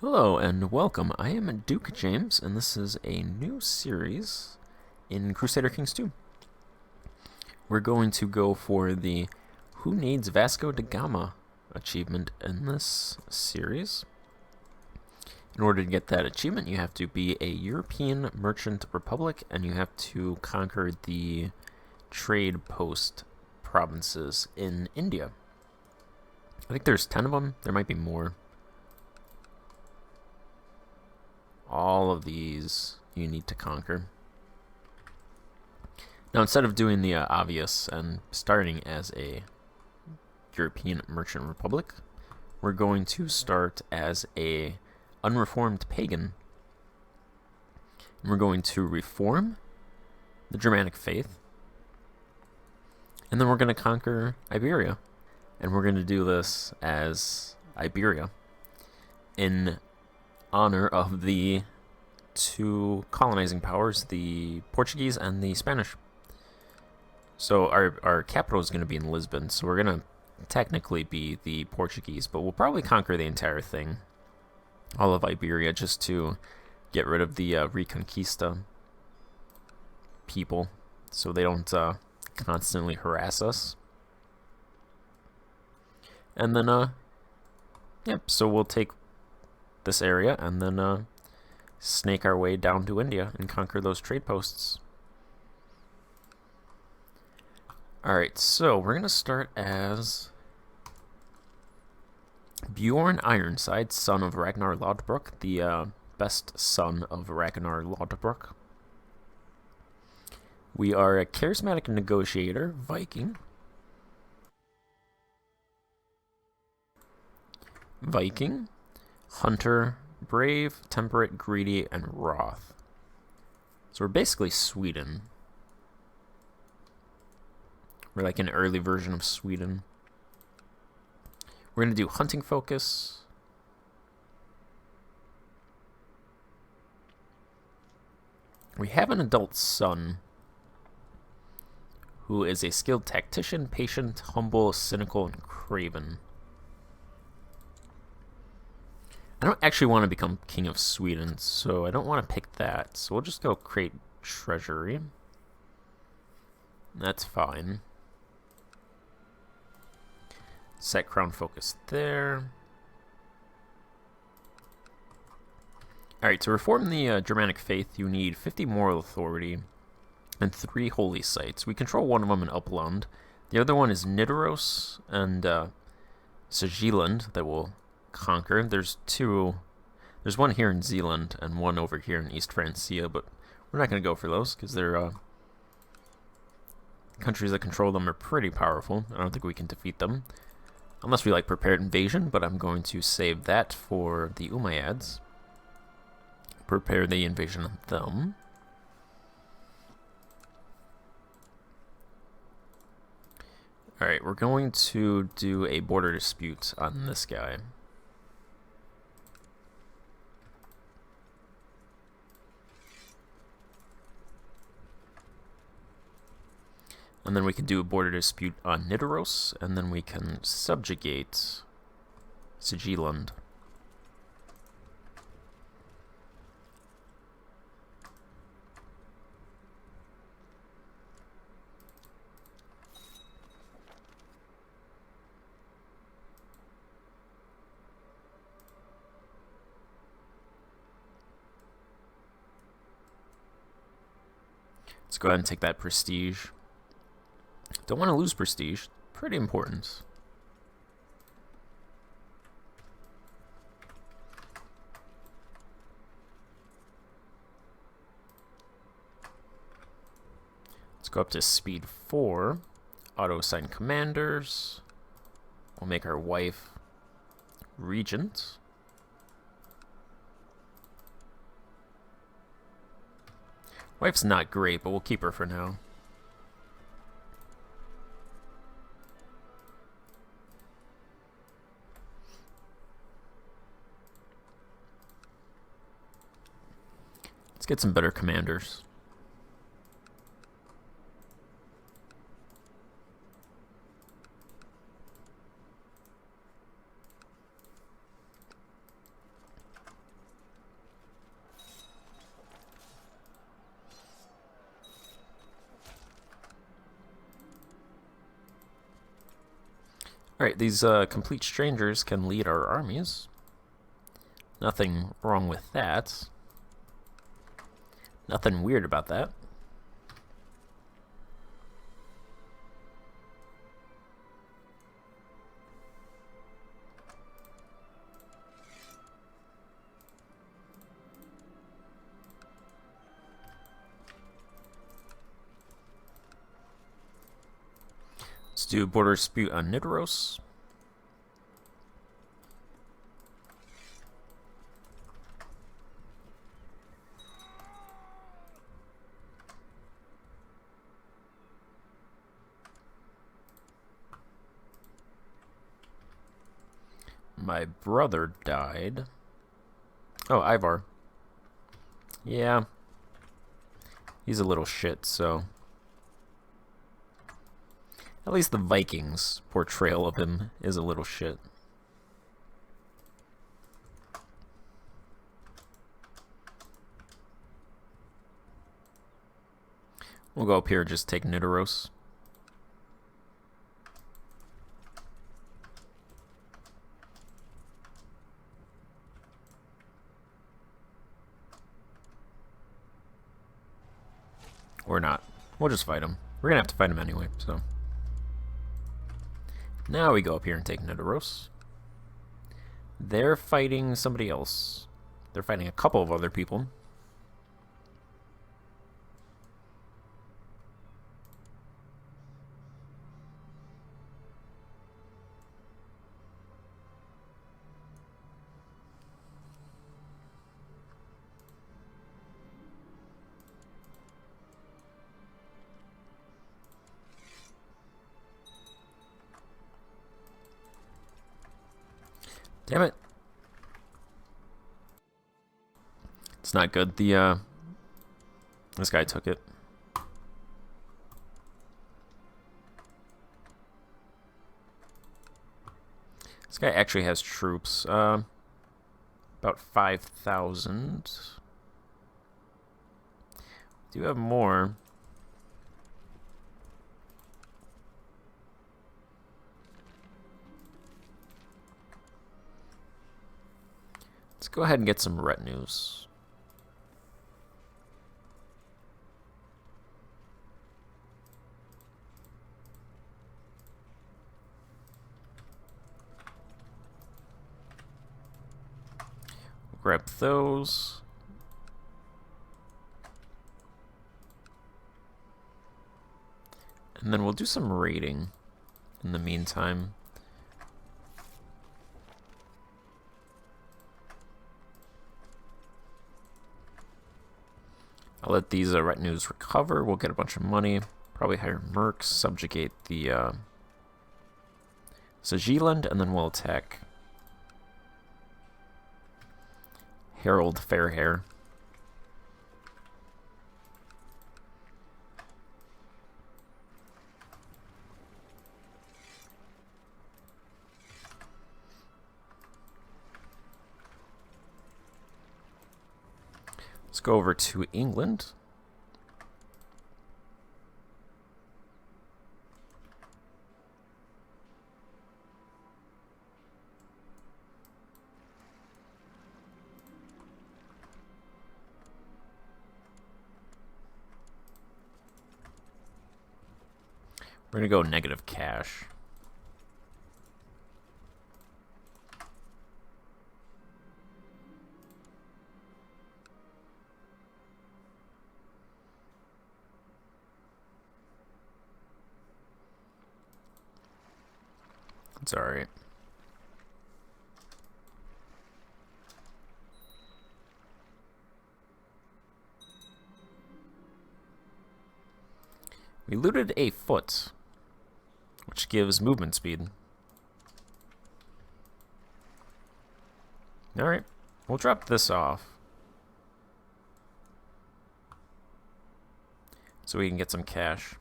Hello and welcome. I am Duke James, and this is a new series in Crusader Kings 2. We're going to go for the Who Needs Vasco da Gama achievement in this series. In order to get that achievement, you have to be a European merchant republic, and you have to conquer the trade post provinces in India. I think there's 10 of them. There might be more. All of these you need to conquer. Now, instead of doing the obvious and starting as a European merchant republic, we're going to start as a unreformed pagan. And we're going to reform the Germanic faith, and then we're going to conquer Iberia. And we're going to do this as Iberia in honor of the two colonizing powers, the Portuguese and the Spanish. So our capital is going to be in Lisbon, so we're going to technically be the Portuguese, but we'll probably conquer the entire thing, all of Iberia, just to get rid of the Reconquista people, so they don't constantly harass us. And then, so we'll take this area and then snake our way down to India and conquer those trade posts. Alright, so we're going to start as Björn Ironside, son of Ragnar Lodbrok, the best son of Ragnar Lodbrok. We are a charismatic negotiator, Viking. Hunter, brave, temperate, greedy, and wroth. So we're basically Sweden. We're like an early version of Sweden. We're going to do hunting focus. We have an adult son who is a skilled tactician, patient, humble, cynical, and craven. I don't actually want to become King of Sweden, so I don't want to pick that. So we'll just go create treasury. That's fine. Set crown focus there. Alright, to reform the Germanic faith, you need 50 moral authority and 3 holy sites. We control one of them in Uppland. The other one is Nidaros and Zeeland that will conquer. There's two. There's one here in Zealand and one over here in East Francia, but we're not going to go for those because they're countries that control them are pretty powerful. I don't think we can defeat them unless we like prepared invasion, but I'm going to save that for the Umayyads. Prepare the invasion of them. Alright, we're going to do a border dispute on this guy. And then we can do a border dispute on Nidaros, and then we can subjugate Zeeland. Let's go ahead and take that prestige. Don't want to lose prestige. Pretty important. Let's go up to speed 4. Auto-assign commanders. We'll make our wife regent. Wife's not great, but we'll keep her for now. Let's get some better commanders. Alright, these complete strangers can lead our armies. Nothing wrong with that. Nothing weird about that. Let's do border dispute on Nidaros. My brother died. Oh, Ivar. Yeah. He's a little shit, so... At least the Vikings' portrayal of him is a little shit. We'll go up here and just take Nidaros. Or not. We'll just fight him. We're gonna have to fight him anyway, so... Now we go up here and take Nidaros. They're fighting somebody else. They're fighting a couple of other people. Damn it. It's not good. This guy took it. This guy actually has troops. About 5,000. Do you have more? Let's go ahead and get some retinues. Grab those. And then we'll do some raiding in the meantime. I'll let these retinues recover. We'll get a bunch of money. Probably hire mercs, subjugate the Zealand, and then we'll attack Harold Fairhair. Let's go over to England. We're going to go negative cash. It's alright. We looted a foot, which gives movement speed. Alright, we'll drop this off so we can get some cash.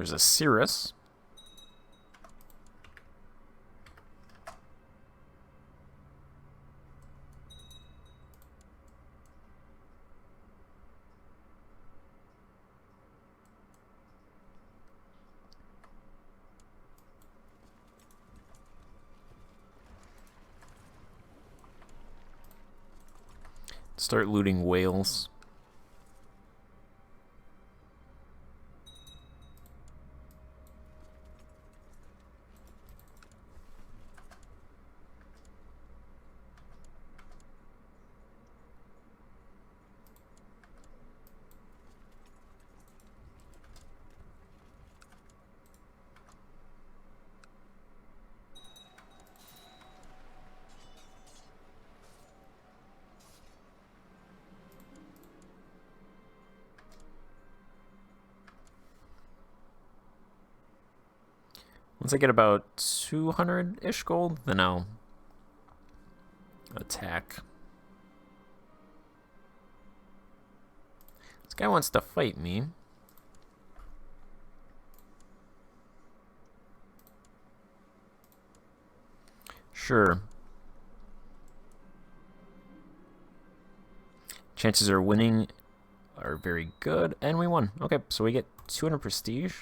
There's a Cirrus. Start looting whales. Once I get about 200-ish gold, then I'll attack. This guy wants to fight me. Sure. Chances of winning are very good, and we won. Okay, so we get 200 prestige.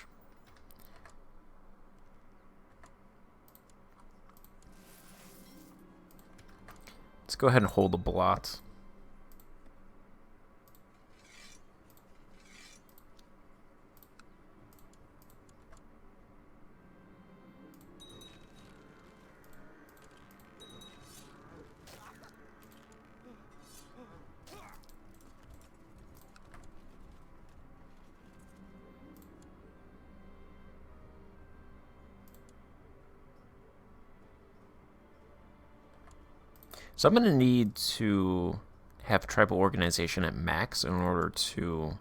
Let's go ahead and hold a blot. So I'm going to need to have tribal organization at max in order to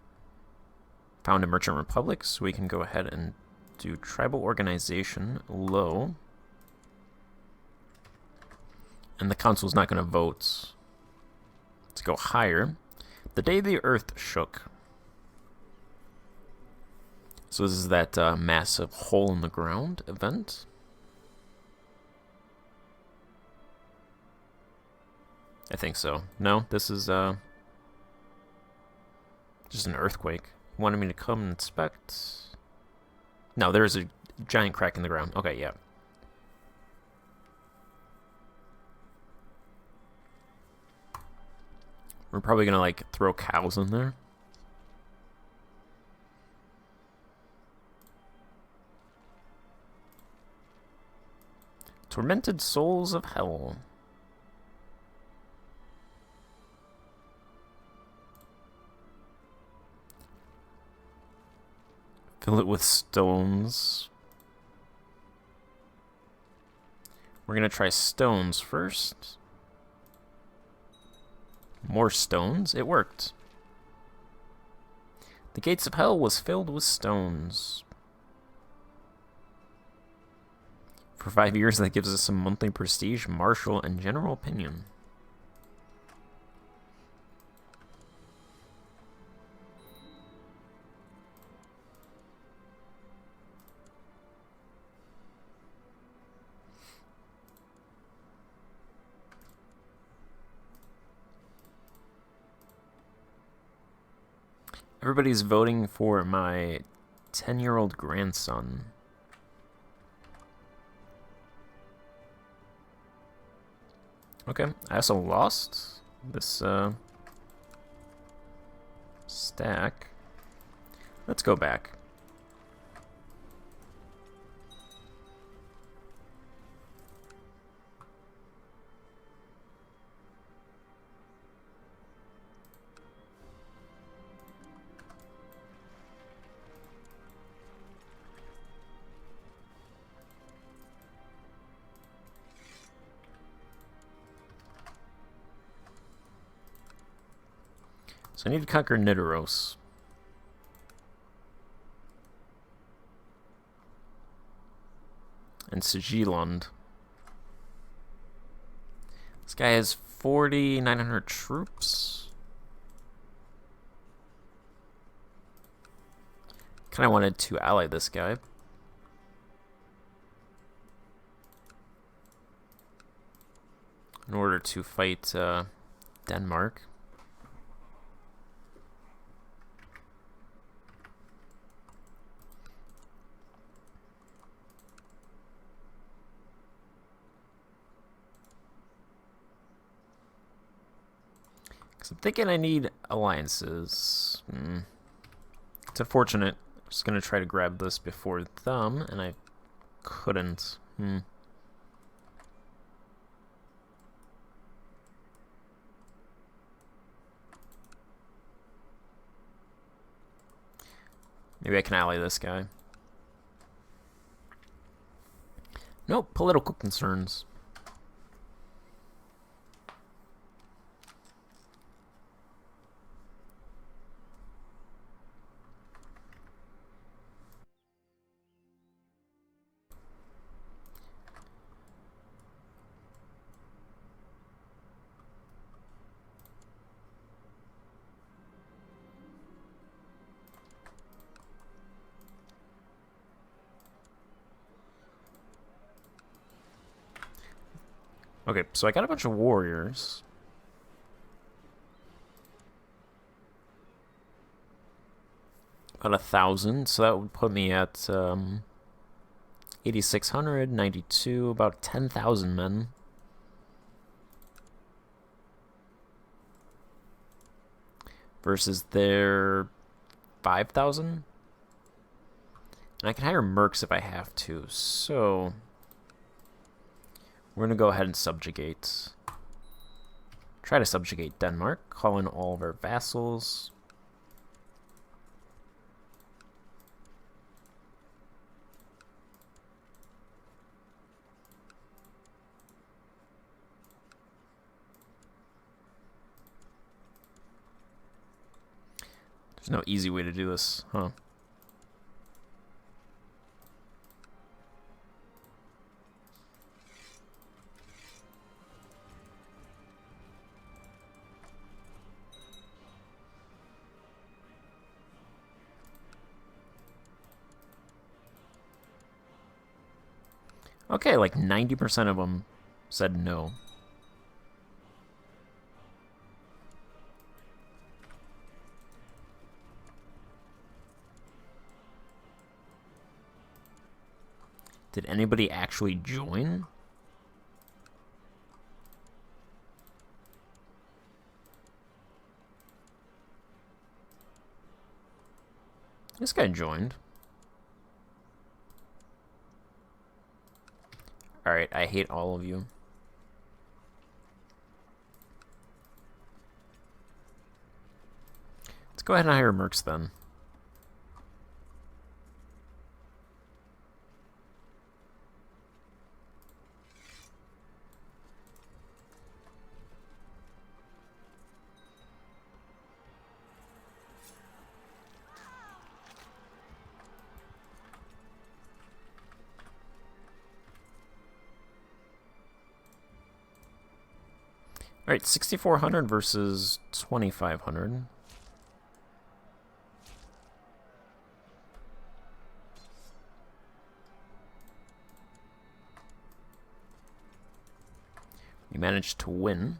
found a merchant republic. So we can go ahead and do tribal organization low. And the council's not going to vote. Let's go higher. The day the earth shook. So this is that massive hole in the ground event. I think so. No, this is just an earthquake. You wanted me to come and inspect? No, there is a giant crack in the ground. Okay, yeah. We're probably gonna like throw cows in there. Tormented souls of hell. Fill it with stones. We're gonna try stones first. More stones. It worked. The gates of hell was filled with stones. For 5 years, that gives us some monthly prestige, martial, and general opinion. Everybody's voting for my 10-year-old grandson. Okay, I also lost this stack. Let's go back. So I need to conquer Nidaros. And Sigilund. This guy has 4,900 troops. Kind of wanted to ally this guy. In order to fight Denmark. Because I'm thinking I need alliances. It's unfortunate. I'm just going to try to grab this before them, and I couldn't. Maybe I can ally this guy. Nope, political concerns. Okay, so I got a bunch of warriors. About 1,000, so that would put me at 8,600, 92, about 10,000 men. Versus their 5,000. And I can hire mercs if I have to, so we're going to go ahead and subjugate. Try to subjugate Denmark, call in all of our vassals. There's no easy way to do this, huh? Okay, like 90% of them said no. Did anybody actually join? This guy joined. Alright, I hate all of you. Let's go ahead and hire mercs then. Alright, 6,400 versus 2,500. We managed to win.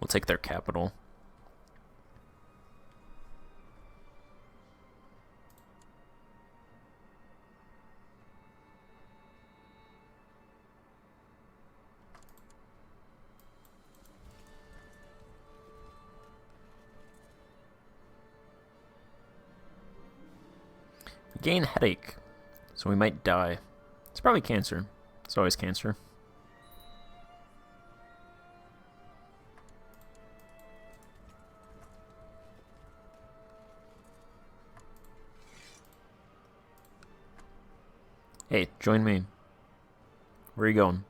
We'll take their capital. Gain headache, so we might die. It's probably cancer. It's always cancer. Hey, join me. Where are you going?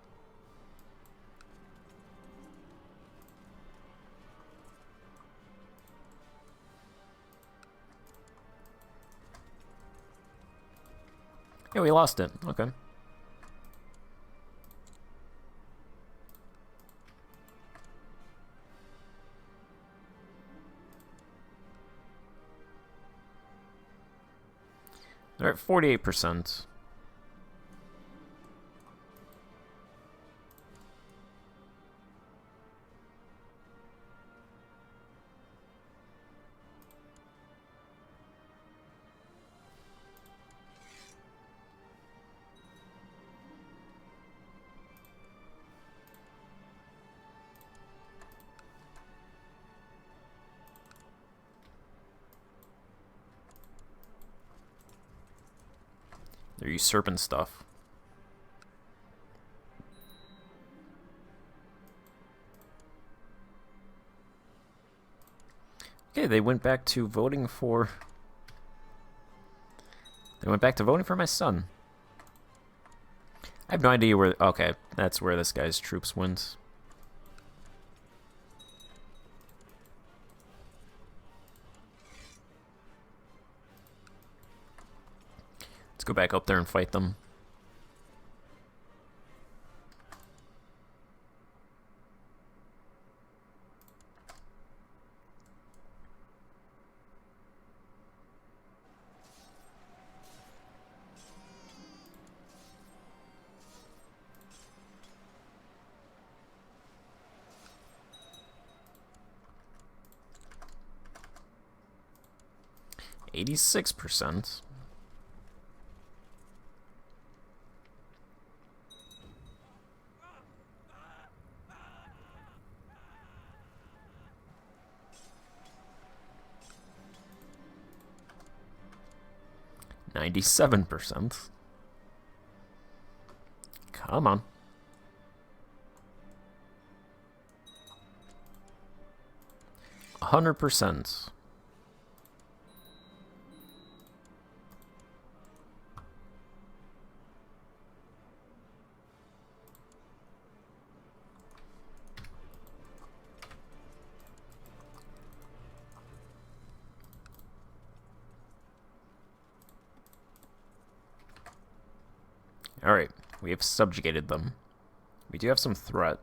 Yeah, we lost it. Okay. They're at 48%. They're usurping stuff. Okay, they went back to voting for... They went back to voting for my son. I have no idea where... Okay, that's where this guy's troops went. Let's go back up there and fight them. %. 97%. Come on. 100%. Alright, we have subjugated them. We do have some threat.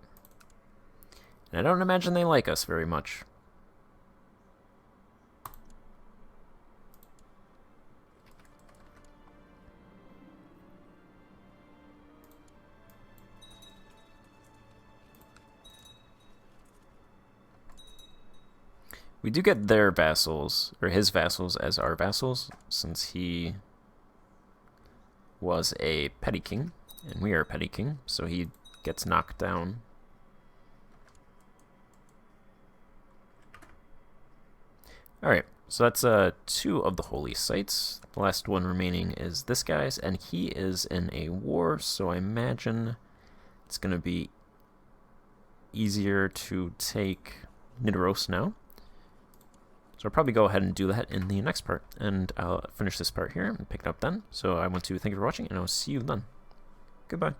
And I don't imagine they like us very much. We do get their vassals, or his vassals, as our vassals, since he was a petty king, and we are a petty king, so he gets knocked down. Alright, so that's 2 of the holy sites. The last one remaining is this guy's, and he is in a war, so I imagine it's going to be easier to take Nidaros now. So I'll probably go ahead and do that in the next part, and I'll finish this part here and pick it up then. So I want to thank you for watching, and I'll see you then. Goodbye.